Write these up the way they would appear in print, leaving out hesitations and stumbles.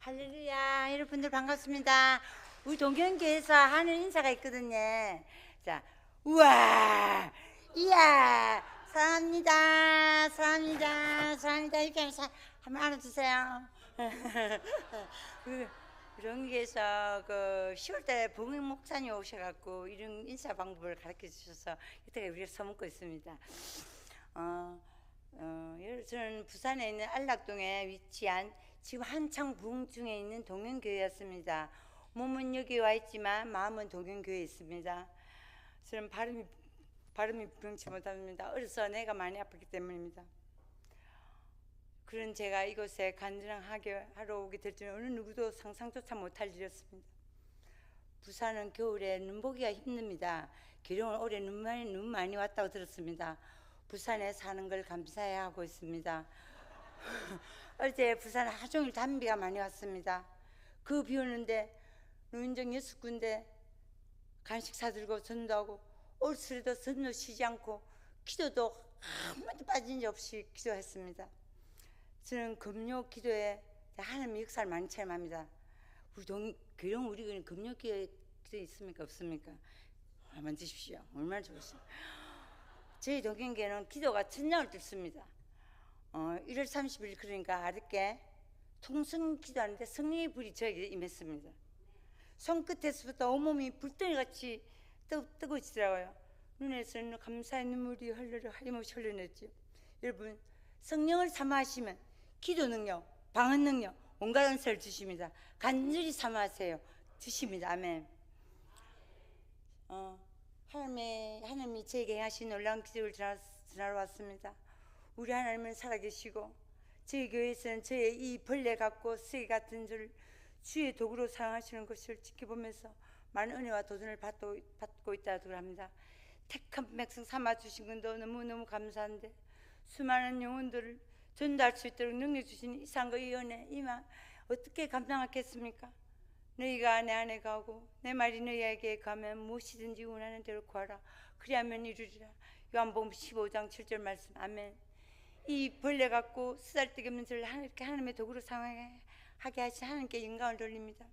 할렐루야, 여러분들 반갑습니다. 우리 동경교회에서 하는 인사가 있거든요. 자, 우와, 이야, 사랑합니다, 사랑합니다, 사랑합니다. 이렇게 하면서 한번 안아주세요. 우리 동경교회에서 그 10월달에 봉익 목사님 오셔갖고 이런 인사 방법을 가르쳐 주셔서 이때가 우리가 써먹고 있습니다. 저는 부산에 있는 안락동에 위치한 지금 한창 부흥 중에 있는 동경교회였습니다. 몸은 여기 와 있지만 마음은 동경교회에 있습니다. 저는 발음이 부릉치 못합니다. 어려서 내가 많이 아팠기 때문입니다. 그런 제가 이곳에 간증하게 하러 오게 될 줄은 어느 누구도 상상조차 못할 일이었습니다. 부산은 겨울에 눈 보기가 힘듭니다. 기령은 올해 눈 많이 왔다고 들었습니다. 부산에 사는 걸 감사해야 하고 있습니다. 어제 부산에 하루 종일 단비가 많이 왔습니다. 그 비 오는데 노인정 6군데 간식 사들고 전도하고 올수에도 전도 쉬지 않고 기도도 아무도 빠진 적 없이 기도했습니다. 저는 금요 기도에 하나님의 역사를 많이 체험합니다. 우리 금요 기도에 있습니까 없습니까? 한번 드십시오. 얼마나 좋으시오. 저희 동경교회는 기도가 천장을 뚫습니다. 1월 30일 그러니까 어저께 통성 기도하는데 성령의 불이 저에게 임했습니다. 손끝에서부터 온몸이 불덩이같이 뜨거워지더라고요. 눈에서는 감사의 눈물이 하염없이 흘러냈죠. 여러분, 성령을 삼아하시면 기도 능력, 방언 능력, 온갖 은사를 주십니다. 간절히 삼아하세요. 주십니다. 아멘. 하나님이 저에게 하신 놀라운 기적을 전하러 왔습니다. 우리 하나님은 살아계시고 저희 교회에서는 저의 이 벌레 같고 쓰레기 같은 줄 주의 도구로 사용하시는 것을 지켜보면서 많은 은혜와 도전을 받고 있다고 합니다. 택한 백성 삼아주신 건도 너무너무 감사한데 수많은 영혼들을 전달할 수 있도록 능력 주신 이상과 이 은혜 이만 어떻게 감당하겠습니까? 너희가 내 안에 가고 내 말이 너희에게 가면 무엇이든지 원하는 대로 구하라. 그리하면 이루리라. 요한복음 15장 7절 말씀. 아멘. 이 벌레 같고 쓰잘데기 없는 저를 이렇게 하나님의 도구로 사용하게 하신 하나님께 영광을 돌립니다.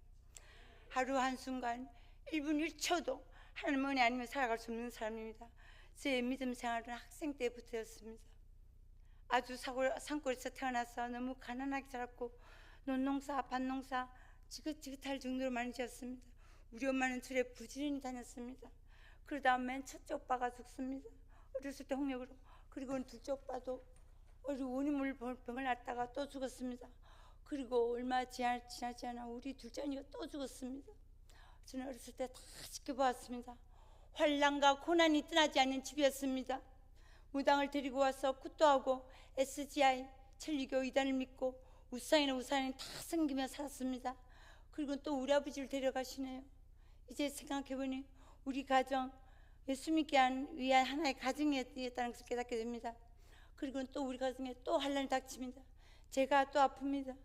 하루 한순간 1분 1초도 하나님 은혜 아니면 살아갈 수 없는 사람입니다. 제 믿음 생활은 학생 때부터였습니다. 아주 산골에서 태어나서 너무 가난하게 자랐고 논농사 밭농사 지긋지긋할 정도로 많이 지었습니다. 우리 엄마는 절에 부지런히 다녔습니다. 그러다 맨 첫째 오빠가 죽습니다. 어렸을 때 홍역으로. 그리고 둘째 오빠도 원인물 병을 앓다가 또 죽었습니다. 그리고 얼마 지나지 않아 우리 둘째 언니가 또 죽었습니다. 저는 어렸을 때 다 지켜보았습니다. 환난과 고난이 떠나지 않는 집이었습니다. 무당을 데리고 와서 굿도하고 SGI 천리교 이단을 믿고 우상이나 다 섬기며 살았습니다. 그리고 또 우리 아버지를 데려가시네요. 이제 생각해보니 우리 가정 예수 믿기 위한 하나의 가정이었다는 것을 깨닫게 됩니다. 그리고 또 우리 가정에 또 환난이 닥칩니다. 제가 또 아픕니다.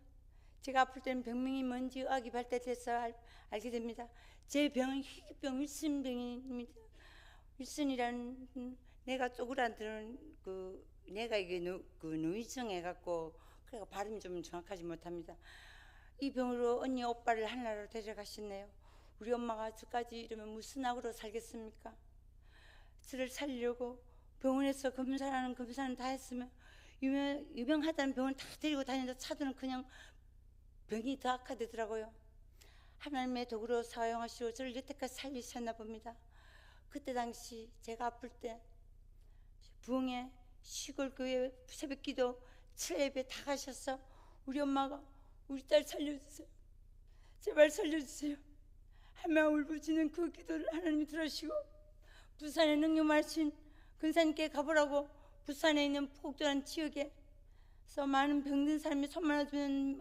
제가 아플 때는 병명이 뭔지 의학이 발달돼서 알게 됩니다. 제 병은 희귀병 윌슨병입니다. 윌슨이라는 내가 쪼그라드는 내가 이게 노이증해갖고 그래가 발음이 좀 정확하지 못합니다. 이 병으로 언니 오빠를 하나로 데려가셨네요. 우리 엄마가 저까지 이러면 무슨 악으로 살겠습니까? 저를 살리려고 병원에서 검사는 다 했으면 유명하다는 병원 다 데리고 다니는데 차도는 그냥 병이 더 악화되더라고요. 하나님의 도구로 사용하시고 저를 여태까지 살리셨나 봅니다. 그때 당시 제가 아플 때 부흥회 시골교회 새벽기도 7예배 다 가셔서 우리 엄마가 우리 딸 살려주세요. 제발 살려주세요. 하며 울부짖는 그 기도를 하나님이 들으시고 부산에 능력 많으신 근사님께 가보라고 부산에 있는 폭도란 지역에서 많은 병든 사람이 손만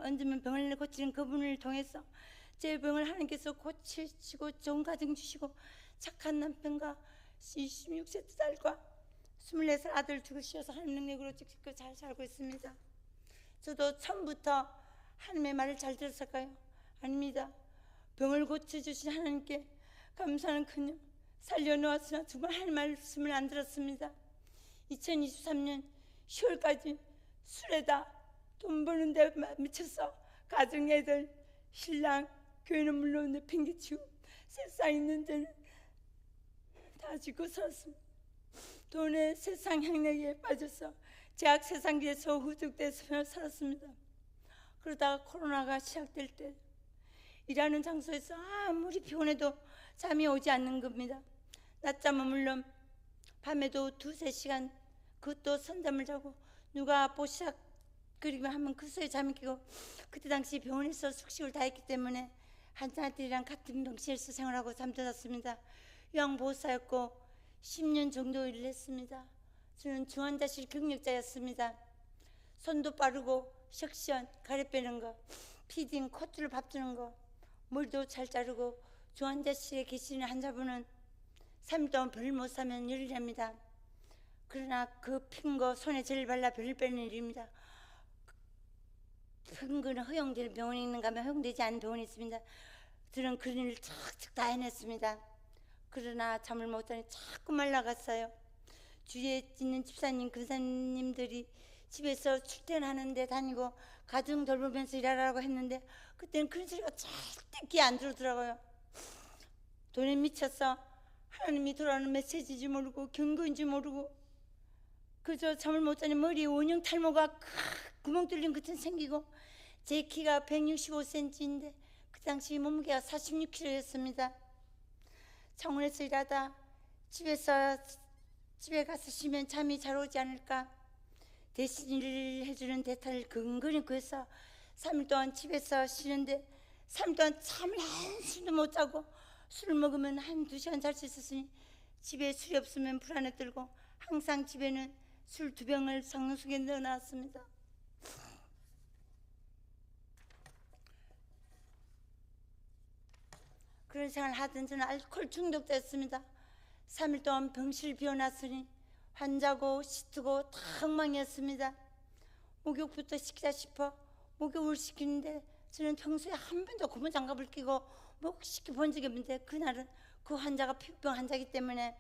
얹으면 병을 고치는 그분을 통해서 제 병을 하나님께서 고치시고 좋은 가정 주시고 착한 남편과 26세 딸과 24살 아들 죽으셔서 하나님 능력으로 지금 잘 살고 있습니다. 저도 처음부터 하나님의 말을 잘 들었을까요? 아닙니다. 병을 고쳐주신 하나님께 감사하는 그녀 살려놓았으나 정말 할 말씀을 안 들었습니다. 2023년 10월까지 술에다 돈 버는 데 미쳐서 가정 애들 신랑 교회는 물론 내팽개치고 세상 있는 데는 다 짓고 살았습니다. 돈에 세상 향락에 빠져서 제약 세상기에서 후죽돼서 살았습니다. 그러다가 코로나가 시작될 때 일하는 장소에서 아무리 피곤해도 잠이 오지 않는 겁니다. 낮잠은 물론 밤에도 2-3시간 그것도 선잠을 자고 누가 보시작 그리고 하면 그 소리에 잠이 끼고, 그때 당시 병원에서 숙식을 다 했기 때문에 환자들이랑 같은 병실에서 생활하고 잠들었습니다. 요양보호사였고 10년 정도 일을 했습니다. 저는 중환자실 경력자였습니다. 손도 빠르고 석션, 가래 빼는 거, 피딩, 코트를 밥 주는 거, 머리도 잘 자르고 중환자실에 계시는 환자분은 3일 동안 별을 못 사면 열이 납니다. 그러나 그 핀 거 손에 젤 발라 별을 빼는 일입니다. 큰 거는 허용되는 병원에 있는가 하면 허용되지 않은 병원이 있습니다. 저는 그런 일을 척척 다 해냈습니다. 그러나 잠을 못 자니 자꾸 말라갔어요. 주위에 있는 집사님, 근사님들이 집에서 출퇴근하는데 다니고 가정 돌보면서 일하라고 했는데 그때는 그런 소리가 절대 귀에 안 들어오더라고요. 돈에 미쳐서 하나님이 돌아오는 메시지인지 모르고 경고인지 모르고 그저 잠을 못 자니 머리에 원형 탈모가 구멍 뚫린 것처럼 생기고, 제 키가 165cm인데 그 당시 몸무게가 46kg였습니다. 창원에서 일하다 집에 가서 쉬면 잠이 잘 오지 않을까 대신 일을 해주는 대타를 근근히 구해서 3일 동안 집에서 쉬는데 3일 동안 잠을 한숨도 못 자고 술을 먹으면 1-2시간 잘 수 있었으니 집에 술이 없으면 불안에 떨고 항상 집에는 술 2병을 상속에 넣어놨습니다. 그런 생활을 하던 저는 알코올 중독자였습니다. 3일 동안 병실 비워놨으니 환자고 시트고 다 엉망이었습니다. 목욕부터 시키자 싶어 목욕을 시키는데 저는 평소에 한 번도 고무 장갑을 끼고 목욕시켜 본 적이 없는데 그날은 그 환자가 피부병 환자이기 때문에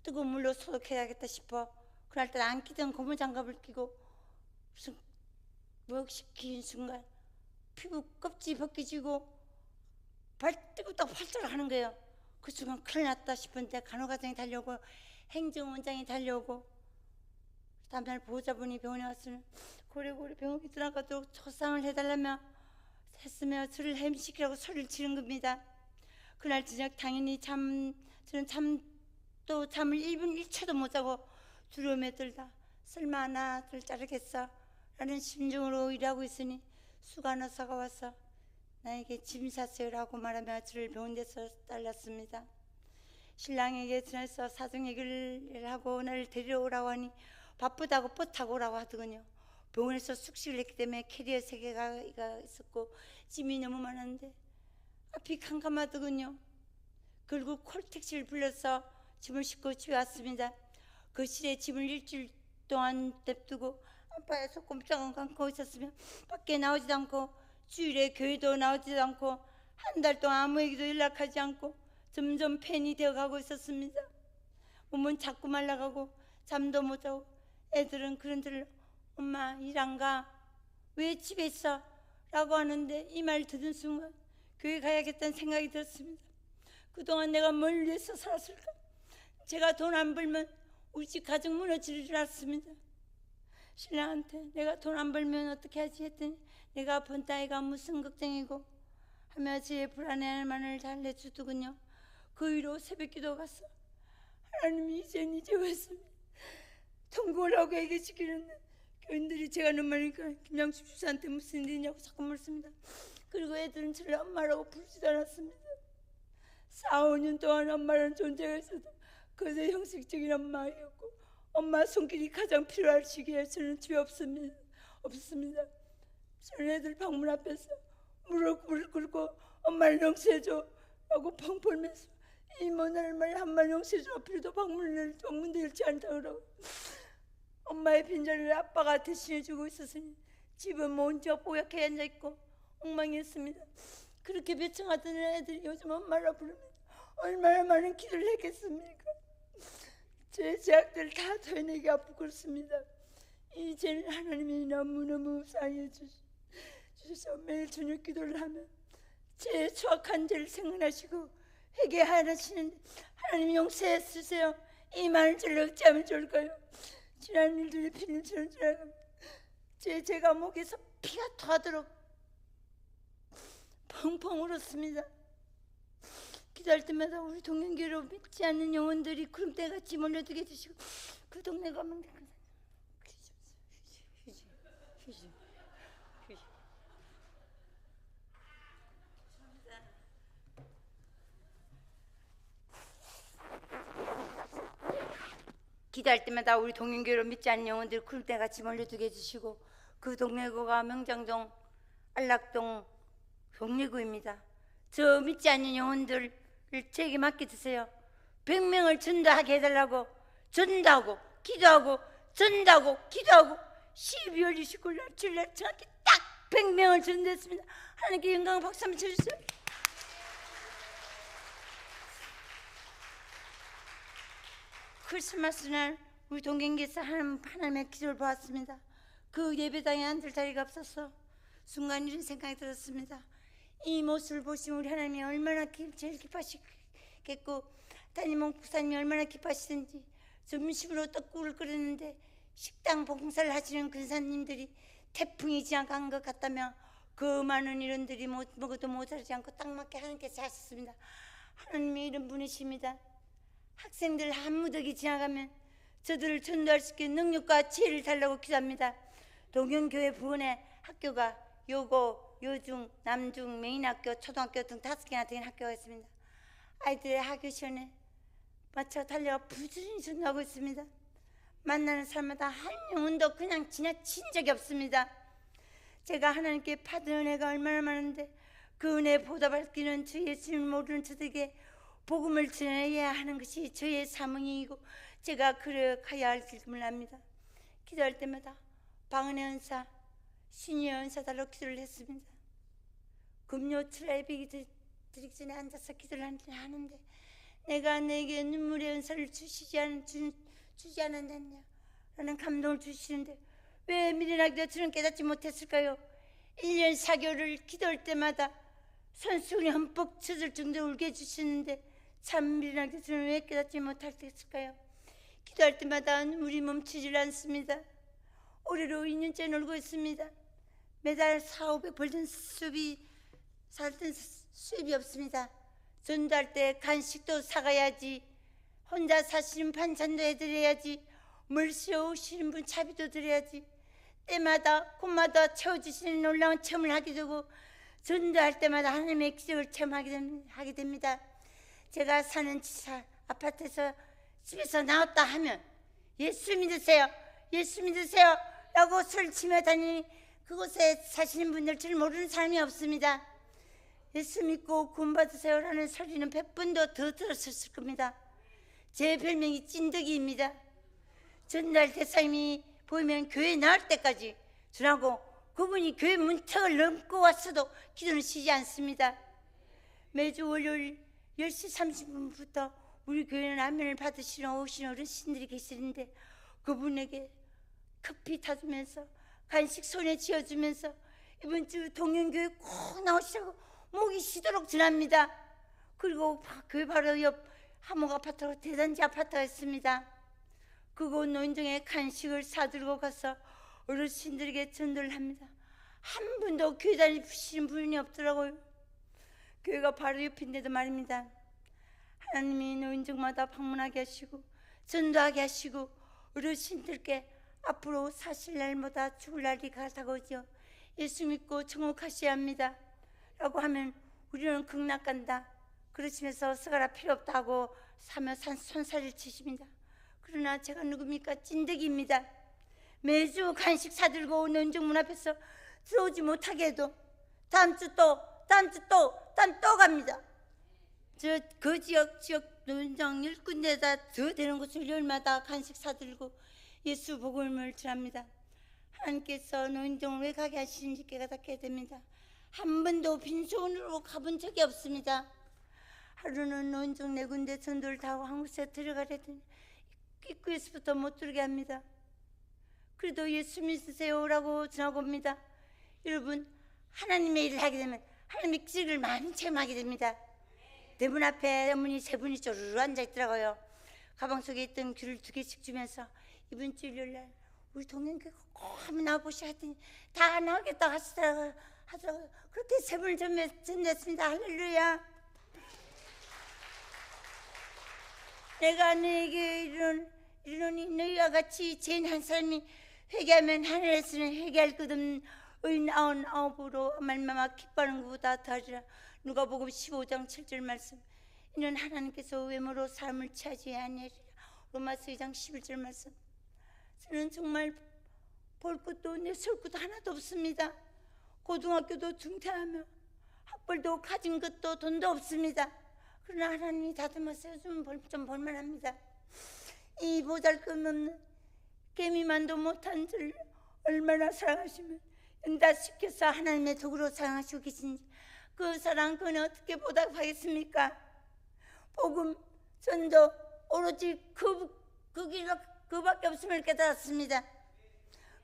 뜨거운 물로 소독해야겠다 싶어 그날따라 안 끼던 고무 장갑을 끼고 무슨 목욕시키는 순간 피부 껍질이 벗겨지고 발뜨겁다고 활짝 하는 거예요. 그 순간 큰일 났다 싶은데 간호과장이 달려오고 행정원장이 달려오고 다음날 보호자분이 병원에 왔으면 고래고래 병원에 들어가도록 초상을 해달라며 했으며 저를 햄시키라고 소리를 지른 겁니다. 그날 저녁 당연히 저는 잠을 1분 1초도 못 자고 두려움에 떨다 설마 나를 자르겠어 라는 심정으로 일하고 있으니 수간호사가 와서 나에게 짐 샀어요라고 말하며 저를 병원에서 딸랐습니다. 신랑에게 전화해서 사정 얘기를 하고 나를 데리러 오라고 하니 바쁘다고 버스 타고 오라고 하더군요. 병원에서 숙식을 했기 때문에 캐리어 3개가 있었고 짐이 너무 많았는데 앞이 캄캄하더군요. 결국 콜택시를 불러서 짐을 싣고 집에 왔습니다. 거실에 짐을 일주일 동안 냅두고 안방에서 꼼짝을 감고 있었으며 밖에 나오지도 않고 주일에 교회도 나오지도 않고 한 달 동안 아무에게도 연락하지 않고 점점 팬이 되어가고 있었습니다. 몸은 자꾸 말라가고 잠도 못 자고 애들은 그런들 엄마 일 안 가? 왜 집에 있어? 라고 하는데 이 말 듣는 순간 교회 가야겠다는 생각이 들었습니다. 그동안 내가 뭘 위해서 살았을까? 제가 돈 안 벌면 우리 집 가정 무너질 줄 알았습니다. 신랑한테 내가 돈 안 벌면 어떻게 하지 했더니 내가 번 따위가 무슨 걱정이고 하며 제 불안해할 만을 잘 내주더군요. 그 위로 새벽기도 가서 하나님이 이제 왔습니다. 통곡을 하고 얘기시키는데 교인들이 제가 너무 많으니까 김양수 주사한테 무슨 일이냐고 자꾸 물습니다. 그리고 애들은 저를 엄마라고 부르지도 않았습니다. 4-5년 동안 엄마라는 존재가 있어도 그저 형식적인 엄마였고 엄마 손길이 가장 필요할 시기에 저는 집에 없었습니다. 저는 애들 방문 앞에서 무릎 꿇고 엄마를 용서해줘 라고 펑 벌면서 이모 나를 한말 용서해줘 앞으로도 방문도 열지 않다 그러고 엄마의 빈자리를 아빠가 대신해주고 있었으니 집은 먼저 뽀얗게 앉아있고 엉망이었습니다. 그렇게 배청하던 애들이 요즘 엄마라 부르면 얼마나 많은 기도를 했겠습니까? 제 죄악들 다 토해내기가 부끄럽습니다. 이제는 하나님이 너무너무 사랑해 그래서 매일 저녁 기도를 하면 제 수악한 죄를 생각하시고 회개하시는데 하나님 용서해 주세요. 이 많은 죄를 어찌하면 좋을까요? 지난 일들이 피눈처럼 지나갑니다. 제가 목에서 피가 토하도록 펑펑 울었습니다. 기도할 때마다 우리 동행교로 믿지 않는 영혼들이 구름대같이 몰려들게 되시고 그 동네 가면 기도할 때마다 우리 동행교로 믿지 않는 영혼들 구름대같이 몰려들게 해주시고 그 동네구가 명장동, 안락동 동래구입니다. 저 믿지 않는 영혼들을 제게 맡겨주세요. 100명을 전도하게 해달라고 전도하고 기도하고 전도하고 기도하고 12월 29일 주일날 정확히 딱 100명을 전도했습니다. 하나님께 영광 박수 한번 쳐주세요. 크리스마스 날 우리 동경교에서 하나님의 기도를 보았습니다. 그 예배당에 앉을 자리가 없어서 순간 이런 생각이 들었습니다. 이 모습을 보시면 우리 하나님이 얼마나 제일 기뻐하시겠고 담임 목사님이 얼마나 기뻐하시든지 점심으로 떡국을 끓였는데 식당 봉사를 하시는 근사님들이 태풍이 지나간 것 같다며 그 많은 이런들이 먹어도 모자라지 않고 딱 맞게 하나님께서 하셨습니다. 하나님이 이런 분이십니다. 학생들 한 무더기 지나가면 저들을 전도할 수 있게 능력과 지혜를 달라고 기도합니다. 동영교회 부원의 학교가 요고, 요중, 남중, 메인학교, 초등학교 등 5개나 되는 학교가 있습니다. 아이들의 학교 시간에 맞춰 달려가 부지런히 전도하고 있습니다. 만나는 사람마다 한 영혼도 그냥 지나친 적이 없습니다. 제가 하나님께 받은 은혜가 얼마나 많은데 그 은혜에 보답받기는 주 예수님을 모르는 저들에게 복음을 전해야 하는 것이 저의 사명이고 제가 그래가야 할 길을 압니다. 기도할 때마다 방언의 은사, 신유의 은사 달로 기도를 했습니다. 금요 트라이빙이 드리기 전에 앉아서 기도를 하는데 내가 내게 눈물의 은사를 주지 않았느냐 라는 감동을 주시는데 왜 미련하게 저는 깨닫지 못했을까요? 1년 4개월을 기도할 때마다 손수건이 흠뻑 젖을 정도로 울게 해주시는데 참 미련하게 저는 왜 깨닫지 못했을까요? 기도할 때마다 눈물이 멈추질 않습니다. 올해로 2년째 놀고 있습니다. 매달 400, 500 벌던 수입이 없습니다. 전도할 때 간식도 사가야지, 혼자 사시는 반찬도 해드려야지, 물 씌우시는 분 차비도 드려야지, 때마다 곳마다 채워주시는 놀라운 체험을 하게 되고 전도할 때마다 하나님의 기적을 체험하게 됩니다. 제가 사는 지사 아파트에서 집에서 나왔다 하면 예수 믿으세요, 예수 믿으세요 라고 소리를 치며 다니니 그곳에 사시는 분들 잘 모르는 사람이 없습니다. 예수 믿고 구원받으세요 라는 소리는 100번도 더 들었을 겁니다. 제 별명이 찐덕이입니다. 전날 대사님이 보이면 교회 나올 때까지 전하고 그분이 교회 문턱을 넘고 왔어도 기도는 쉬지 않습니다. 매주 월요일 10시 30분부터 우리 교회는 라면을 받으시러 오시는 어르신들이 계시는데 그분에게 커피 타주면서 간식 손에 쥐어주면서 이번 주 동영교회 꼭 나오시라고 목이 쉬도록 전합니다. 그리고 교회 바로 옆 하목 아파트로 대단지 아파트가 있습니다. 그곳 논정에 간식을 사들고 가서 어르신들에게 전도를 합니다. 한 분도 교회 다니시는 분이 없더라고요. 교회가 바로 옆인데도 말입니다. 하나님이 노인정마다 방문하게 하시고 전도하게 하시고 어르신들께 앞으로 사실 날보다 죽을 날이 다가오죠. 예수 믿고 정복하셔야 합니다 라고 하면 우리는 극락간다 그러시면서 서가라 필요 없다고 사며 손살을 치십니다. 그러나 제가 누굽니까? 찐득입니다. 매주 간식 사들고 논정 문 앞에서 들어오지 못하게 해도 다음 주 또 갑니다. 그 지역 논정 10군데다 더 되는 곳을 열마다 간식 사들고 예수 복음을 전합니다. 하나님께서 논정을 왜 가게 하시는지 깨닫게 됩니다. 한 번도 빈손으로 가본 적이 없습니다. 하루는 논정 4군데 전도를 다 하고 한국에 들어가려더니 입구에서부터 못 들게 합니다. 그래도 예수 믿으세요 라고 전하고 옵니다. 여러분, 하나님의 일을 하게 되면 하나님의 기적을 많이 체험하게 됩니다. 대문 앞에 어머니 세 분이 쪼르르 앉아있더라고요. 가방 속에 있던 귤을 2개씩 주면서 이번 주 일요일날 우리 동행교회 꼭 한번 나와보시오 했더니 다 나오겠다고 하더라고요. 그렇게 세 분을 전했습니다. 할렐루야. 내가 너에게 이르노니 너희와 같이 죄인 한 사람이 회개하면 하늘에서는 회개할 것 없는 의인 99으로 말미암아 기뻐하는 것보다 더하리라. 누가복음 15장 7절 말씀. 이는 하나님께서 외모로 사람을 취하지 아니하리라. 로마서 2장 11절 말씀. 저는 정말 볼 것도 내세울 것도 하나도 없습니다. 고등학교도 중퇴하며 학벌도 가진 것도 돈도 없습니다. 그러나 하나님이 다듬어 세워주면 좀 볼만합니다. 이 보잘것없는 개미만도 못한 저를 얼마나 사랑하시면 응답시켜서 하나님의 도구로 사용하시고 계신지 그 사랑 그는 어떻게 보답하겠습니까? 복음, 전도 오로지 그밖에 없음을 깨달았습니다.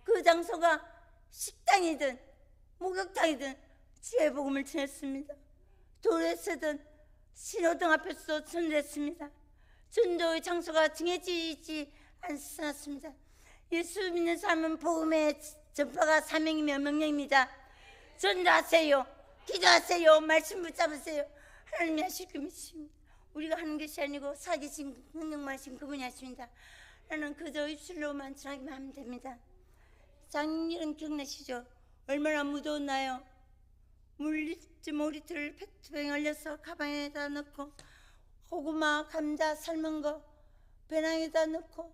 그 장소가 식당이든 목욕탕이든 주의 복음을 전했습니다. 도로에서든 신호등 앞에서도 전도했습니다. 전도의 장소가 정해지지 않았습니다. 예수 믿는 사람은 복음의 전파가 사명이며 명령입니다. 전도하세요. 기도하세요. 말씀 붙잡으세요. 하나님이 하실 그 믿습니다. 우리가 하는 것이 아니고 살아계신 능력만 하신 그분이 하십니다. 나는 그저 입술로만 전하기만 하면 됩니다. 작년은 기억나시죠? 얼마나 무더웠나요? 물리지 모리틀을 페트병에 얼려서 가방에다 넣고 고구마, 감자 삶은 거 배낭에다 넣고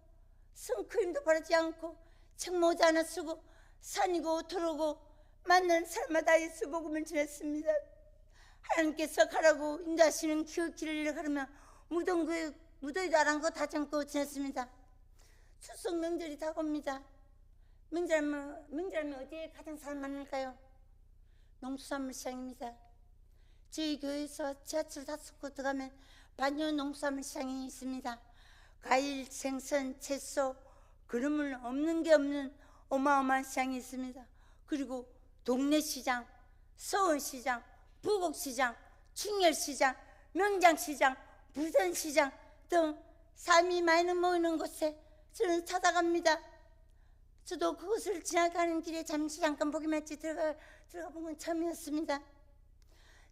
선크림도 바르지 않고 책모자 하나 쓰고 산이고 도로고 만나는 사람마다 예수 복음을 전했습니다. 하나님께서 가라고 인도하시는 그 길을 걸으며 무더위도 아랑거 다 참고 지냈습니다. 추석 명절이 다가옵니다. 명절하면 어디에 가장 사람 많을까요? 농수산물 시장입니다. 저희 교회에서 지하철 5곳 들어가면 반년 농수산물 시장이 있습니다. 과일, 생선, 채소, 그러물 없는 게 없는 어마어마한 시장이 있습니다. 그리고 동네 시장, 서원시장, 부곡시장, 충렬시장, 명장시장, 부산시장 등 사람이 많이 모이는 곳에 저는 찾아갑니다. 저도 그곳을 지나가는 길에 잠깐 보기만 했지 들어가 본 건 처음이었습니다.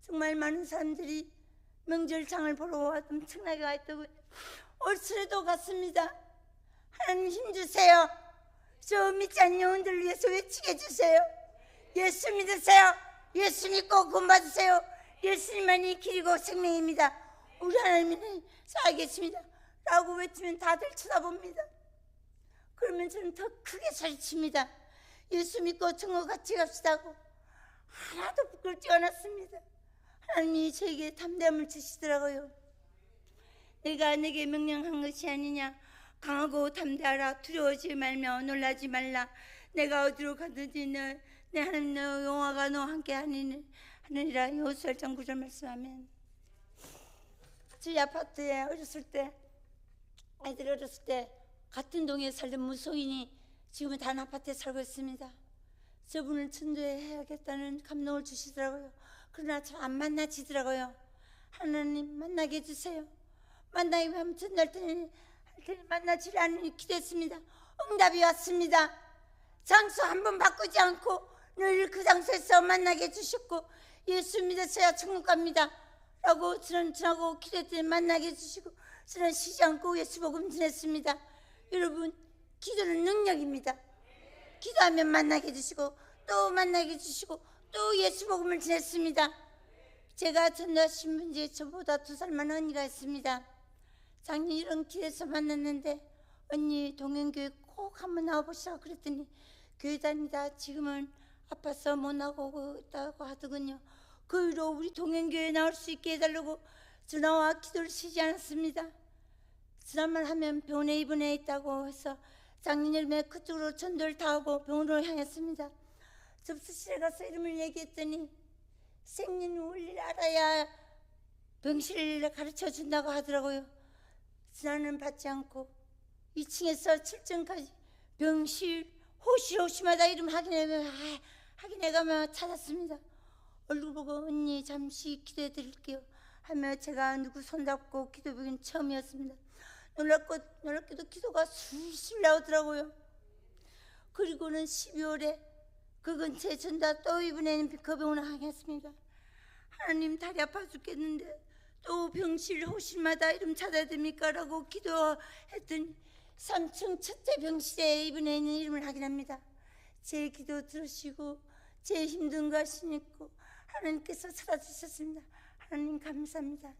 정말 많은 사람들이 명절장을 보러 엄청나게 와 있다고 올스레도 갔습니다. 하나님 힘주세요. 저 믿지 않는 영혼들을 위해서 외치게 해주세요. 예수 믿으세요. 예수 믿고 구원받으세요. 예수님만이 길이고 생명입니다. 우리 하나님은 살아계십니다 라고 외치면 다들 쳐다봅니다. 그러면 저는 더 크게 소리칩니다. 예수 믿고 천국 같이 갑시다고. 하나도 부끄럽지 않았습니다. 하나님이 저에게 담대함을 주시더라고요. 내가 내게 명령한 것이 아니냐. 강하고 담대하라. 두려워하지 말며 놀라지 말라. 내가 어디로 가든지 내 하나님 너 영화가 너와 함께 하느니라. 여호수아 1장 9절 말씀하면 저희 아파트에 아이들 어렸을 때 같은 동에 살던 무속인이 지금은 다른 아파트에 살고 있습니다. 저분을 천도해야겠다는 감동을 주시더라고요. 그러나 잘 안 만나지더라고요. 하나님 만나게 해주세요. 만나게 하면 전날 때는 만나지 않으니 기도했습니다. 응답이 왔습니다. 장소 한 번 바꾸지 않고 늘 그 장소에서 만나게 해주셨고 예수 믿으셔야 천국 갑니다 라고 저는 전하고 기도했더니 만나게 해주시고 저는 쉬지 않고 예수 복음 전했습니다. 여러분 기도는 능력입니다. 기도하면 만나게 해주시고 또 만나게 해주시고 또 예수 복음을 전했습니다. 제가 전도하신 분 중에 저보다 2살 많은 언니가 있습니다. 작년 이런 길에서 만났는데 언니 동행교회 꼭 한번 나와보시라고 그랬더니 교회 다니다 지금은 아파서 못 나오고 있다고 하더군요. 그 위로 우리 동행교회에 나올 수 있게 해달라고 전화와 기도를 쉬지 않았습니다. 지난번 하면 병원에 입원해 있다고 해서 작년 여름에 그쪽으로 전도를 다 하고 병원으로 향했습니다. 접수실에 가서 이름을 얘기했더니 생리는 원리를 알아야 병실을 가르쳐 준다고 하더라고요. 전화는 받지 않고 2층에서 7층까지 병실 호시호시마다 이름 확인하면 확인해 가며 찾았습니다. 얼굴 보고 언니 잠시 기도해 드릴게요 하며 제가 누구 손잡고 기도 보긴 처음이었습니다. 놀랍게도 기도가 술술 나오더라고요. 그리고는 12월에 그 근처에 전다 또 이번에는 비커병원을 향했습니다. 하나님 다리 아파 죽겠는데 또 병실 호실마다 이름 찾아야 됩니까? 라고 기도했더니 3층 첫째 병실에 이번에는 이름을 확인합니다. 제 기도 들으시고 제 힘든 거 아시니까 하나님께서 찾아주셨습니다. 하나님 감사합니다.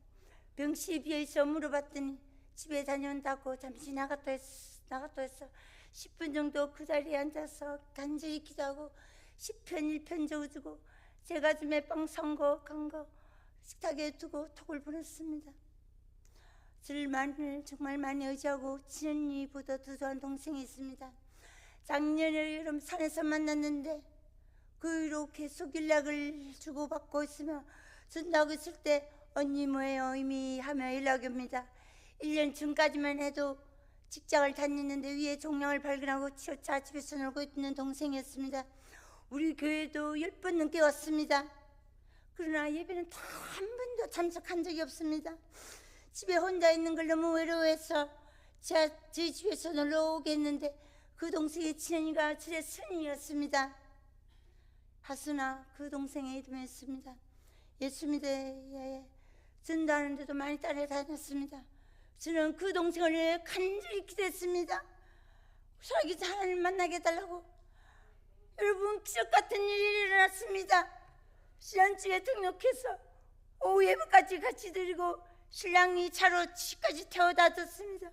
병실이 비어있어 물어봤더니 집에 다녀온다고 잠시 나갔다 했어. 10분 정도 그 자리에 앉아서 간절히 기도하고 10편 1편 적어주고 제 가슴에 빵 산거 간거 식탁에 두고 톡을 보냈습니다. 저를 정말 많이 의지하고 친언니보다 두두한 동생이 있습니다. 작년에 여름 산에서 만났는데 그 위로 계속 연락을 주고받고 있으며 전화하고 있을 때 언니 뭐예요 이미 하며 연락이 옵니다. 1년 전까지만 해도 직장을 다니는데 위에 종량을 발견하고 치우쳐 집에서 놀고 있는 동생이었습니다. 우리 교회도 10번 넘게 왔습니다. 그러나 예배는 단 한 번도 참석한 적이 없습니다. 집에 혼자 있는 걸 너무 외로워해서 저희 집에서 놀러 오겠는데 그 동생의 친언니가 저의 스님이었습니다. 하수나 그 동생의 이름이었습니다. 예수 믿어야 전도하는데도 많이 따라다녔습니다. 저는 그 동생을 간절히 기도했습니다. 살기 전 하나님 만나게 해달라고. 여러분 기적 같은 일이 일어났습니다. 지난주에 등록해서 오후 예배까지 같이 드리고 신랑이 차로 집까지 태워다 줬습니다.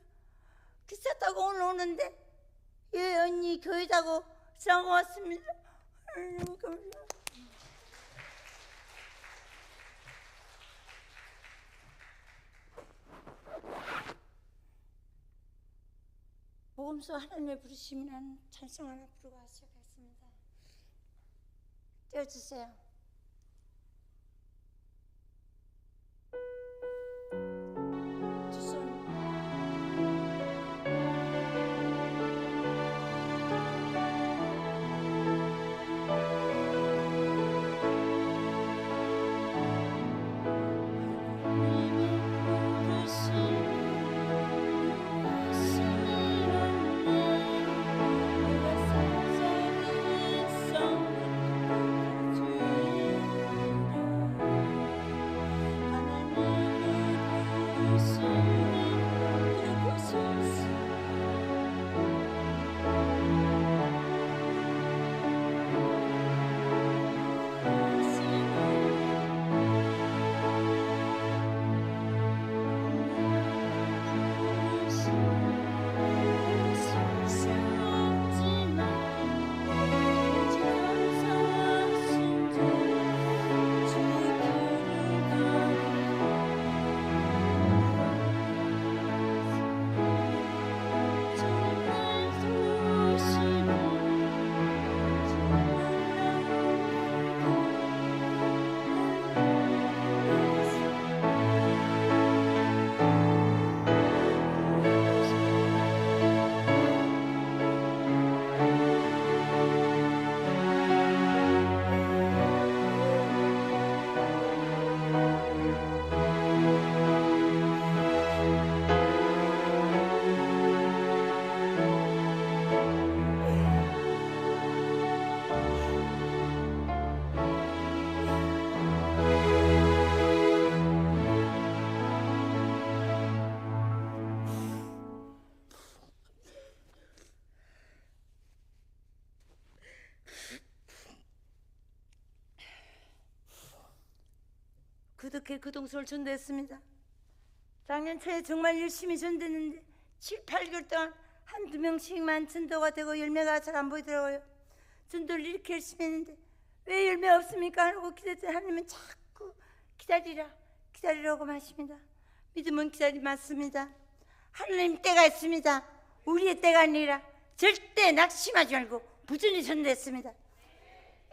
기차 타고 오늘 오는데 예 언니 교회다고 전화가 왔습니다. 감사합니다. 복음서 하나님의 부르심이라는 찬송 하나 부르고 시작하겠습니다. 띄워주세요. 그렇게 그 동서를 전도했습니다. 작년 초에 정말 열심히 전도했는데 7, 8개월 동안 한두 명씩만 전도가 되고 열매가 잘 안 보이더라고요. 전도를 이렇게 열심히 했는데 왜 열매 없습니까? 하고 기도했더니 하나님은 자꾸 기다리라고 하십니다. 믿음은 기다림 맞습니다. 하나님 때가 있습니다. 우리의 때가 아니라 절대 낙심하지 말고 부지런히 전도했습니다.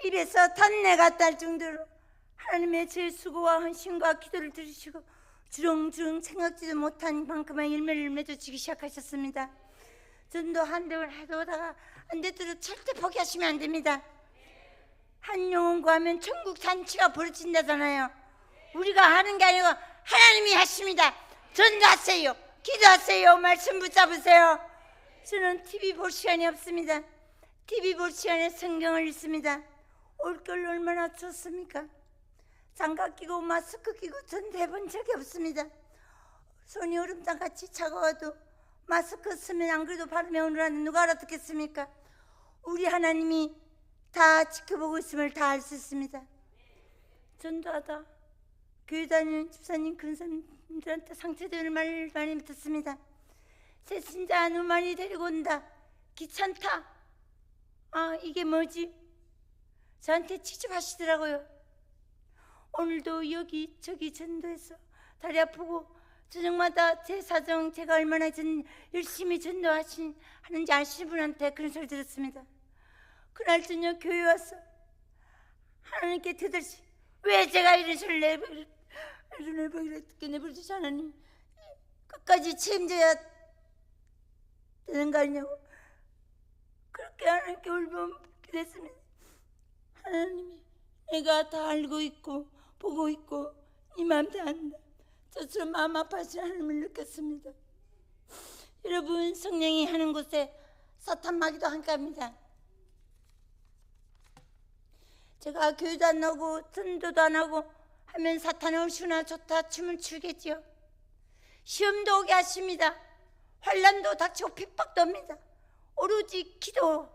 입에서 탄내가 딸 정도로 하나님의 제 수고와 헌신과 기도를 들으시고 주렁주렁 생각지도 못한 만큼의 열매를 맺어주기 시작하셨습니다. 전도 한 대를 해도다가 안 되도록 절대 포기하시면 안 됩니다. 한 영혼 구하면 천국 잔치가 벌어진다잖아요. 우리가 하는 게 아니고 하나님이 하십니다. 전도하세요. 기도하세요. 말씀 붙잡으세요. 저는 TV 볼 시간이 없습니다. TV 볼 시간에 성경을 읽습니다. 올겨울 얼마나 좋습니까? 장갑 끼고 마스크 끼고 전도해본 적이 없습니다. 손이 얼음장같이 차가워도 마스크 쓰면 안 그래도 바람에 오느라는 누가 알아듣겠습니까? 우리 하나님이 다 지켜보고 있음을 다 알 수 있습니다. 전도하다 교회 다니는 집사님 근사님들한테 상처되는 말 많이 듣습니다. 새 신자 너무 많이 데리고 온다. 귀찮다. 아, 이게 뭐지? 저한테 직접하시더라고요. 오늘도 여기저기 전도해서 다리 아프고 저녁마다 제 사정, 제가 얼마나 열심히 전도하는지 아시는 분한테 그런 소리 들었습니다. 그날 저녁 교회 와서 하나님께 되들시, 왜 제가 이런 소리를 내버려두지 하나님, 끝까지 책임져야 되는 거 아니냐고 그렇게 하나님께 울면 기도했습니다. 하나님이 내가 다 알고 있고 보고 있고 네 마음 다 안다. 저처럼 마음 아파하시는 하나님을 느꼈습니다. 여러분, 성령이 하는 곳에 사탄 마귀도 함께합니다. 제가 교회도 안 나오고 전도도 안 하고 하면 사탄은 얼추나 좋다 춤을 추겠지요. 시험도 오게 하십니다. 환난도 닥치고 핍박도 옵니다. 오로지 기도,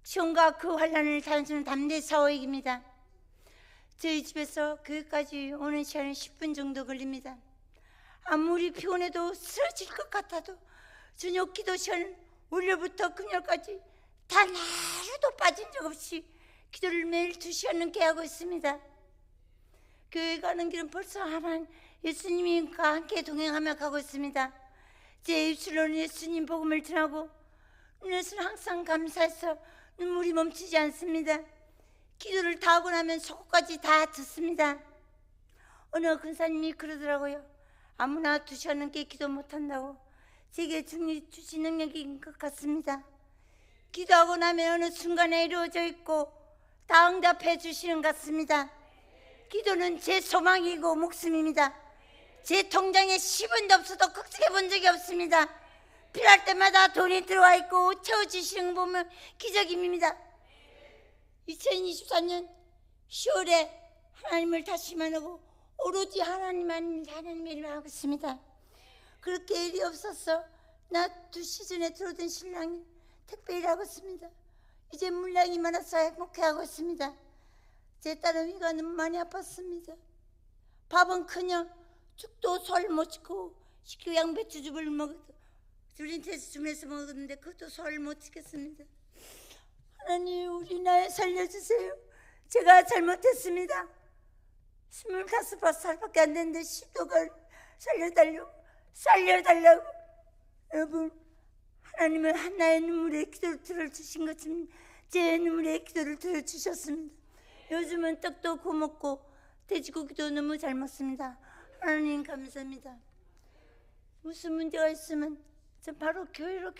시험과 그 환난을 단순히 담대히 싸워 이깁니다. 저희 집에서 교회까지 오는 시간은 10분 정도 걸립니다. 아무리 피곤해도 쓰러질 것 같아도 저녁 기도 시간 월요일부터 금요일까지 단 하루도 빠진 적 없이 기도를 매일 2시간 넘게 하고 있습니다. 교회 가는 길은 벌써 하나님 예수님과 함께 동행하며 가고 있습니다. 제 입술로는 예수님 복음을 전하고 눈에서는 항상 감사해서 눈물이 멈추지 않습니다. 기도를 다 하고 나면 속까지 다 듣습니다. 어느 근사님이 그러더라고요. 아무나 2시간 넘게 기도 못한다고. 제게 주신 능력인 것 같습니다. 기도하고 나면 어느 순간에 이루어져 있고 다 응답해 주시는 것 같습니다. 기도는 제 소망이고 목숨입니다. 제 통장에 10원도 없어도 걱정해 본 적이 없습니다. 필요할 때마다 돈이 들어와 있고 채워주시는 거 보면 기적입니다. 2024년 10월에 하나님을 다시 만나고 오로지 하나님의 일을 하고 있습니다. 그렇게 일이 없었어. 나 2시 전에 들어오던 신랑이 택배 일하고 있습니다. 이제 물량이 많아서 행복해하고 있습니다. 제 딸은 위가 너무 많이 아팠습니다. 밥은 그냥 죽도 설 못 지고 식구 양배추즙을 먹어도 주린테스 주면서 먹었는데 그것도 설 못 지켰습니다. 하나님, 우리 날 살려주세요. 제가 잘못했습니다. 25살밖에 안 됐는데 시도가 살려달라고. 여러분, 하나님은 하나의 눈물의 기도를 들어주신 것처럼 제 눈물의 기도를 들어주셨습니다. 요즘은 떡도 구먹고 돼지고기도 너무 잘 먹습니다. 하나님 감사합니다. 무슨 문제가 있으면 전 바로 교회로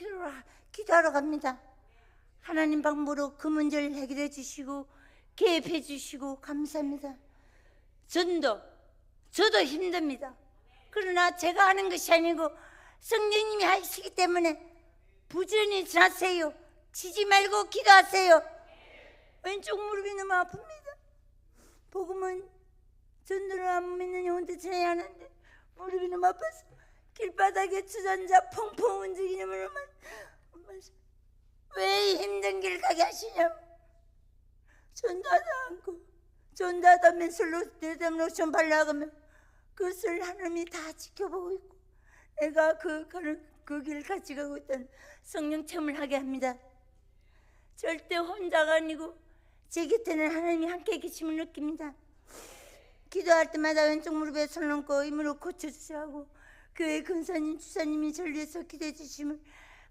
기도하러 갑니다. 하나님 방법으로 그 문제를 해결해 주시고 개입해 주시고 감사합니다. 저도 힘듭니다. 그러나 제가 하는 것이 아니고 성령님이 하시기 때문에 부지런히 전하세요. 지지 말고 기도하세요. 왼쪽 무릎이 너무 아픕니다. 복음은 전도를 안 믿는 영혼들 전해야 하는데 무릎이 너무 아파서 길바닥에 주전자 펑펑 움직이는 무릎만 왜 힘든 길 가게 하시냐고. 전도하다 않고 전도하다 맨술로 내담 로션 발라가면 그것을 하나님이 다 지켜보고 있고 내가 그 길 같이 가고 있다는 성령 체험을 하게 합니다. 절대 혼자가 아니고 제 곁에는 하나님이 함께 계심을 느낍니다. 기도할 때마다 왼쪽 무릎에 손 얹고 이 무릎 고쳐주셔야 하고 교회 근사님 주사님이 저를 위해서 기도해 주심을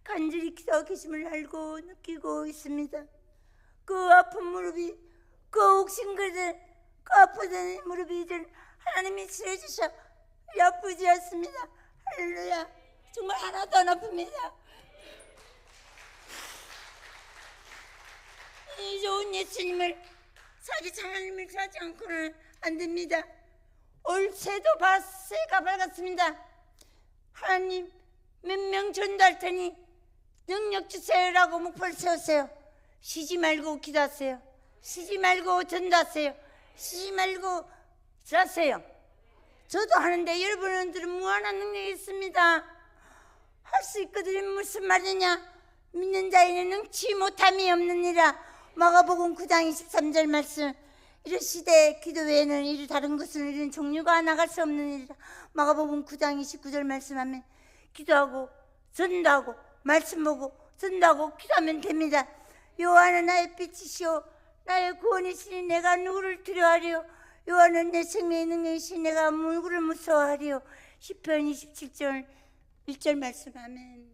간절히 기도하고 계심을 알고 느끼고 있습니다. 그 아픈 무릎이 그 옥신거리는 그 아프던 무릎이 이제 하나님이 치료해 주셔 아프지 않습니다. 할렐루야. 정말 하나도 안 아픕니다. 이 좋은 예수님을 자기 하나님을 찾지 않고는 안 됩니다. 올새도 새가 밝았습니다. 하나님 몇 명 전도할 테니 능력 주세요라고 목표를 세우세요. 쉬지 말고 기도하세요. 쉬지 말고 전도하세요. 쉬지 말고 하세요. 저도 하는데 여러분들은 무한한 능력이 있습니다. 할 수 있거든요. 무슨 말이냐? 믿는 자에는 능치 못함이 없느니라. 마가복음 9장 23절 말씀. 이르시되 기도 외에는 이를 다른 것은 이런 종류가 나갈 수 없는 일이라. 마가복음 9장 29절 말씀하면 기도하고 전도하고 말씀 보고 전도하고 기도하면 됩니다. 여호와는 나의 빛이시오 나의 구원이시니 내가 누구를 두려워하리요. 여호와는 내 생명의 능력이시니 내가 누구를 무서워하리요. 시편 27절 1절 말씀. 아멘.